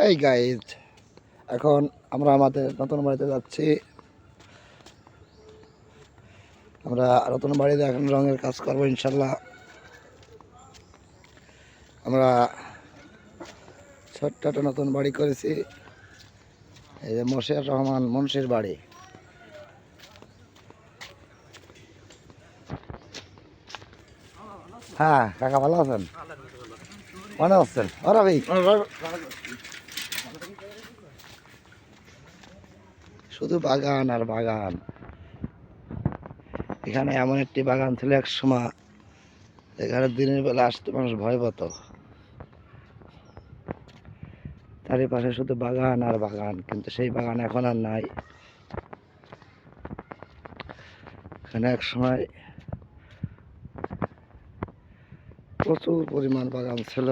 Hi guys, এখন আমরা আমাদের নতুন বাড়িতে যাচ্ছি। আমরা নতুন বাড়িতে এখন রঙের কাজ করবো ইনশাল্লাহ। আমরা ছোট্ট একটা নতুন বাড়ি করেছি, এই যে মশিউর রহমান মুন্সির বাড়ি। হ্যাঁ কাকা, ভালো আছেন? মনে হচ্ছেন ওরা ভাই, শুধু বাগান আর বাগান। এখানে এমন একটি বাগান ছিল এক সময়, এখানে দিনের বেলা আসতে মানুষ ভয় পেত। চারিপাশে শুধু বাগান আর বাগান, কিন্তু সেই বাগান এখন আর নাই। এখানে এক সময় প্রচুর পরিমাণ বাগান ছিল।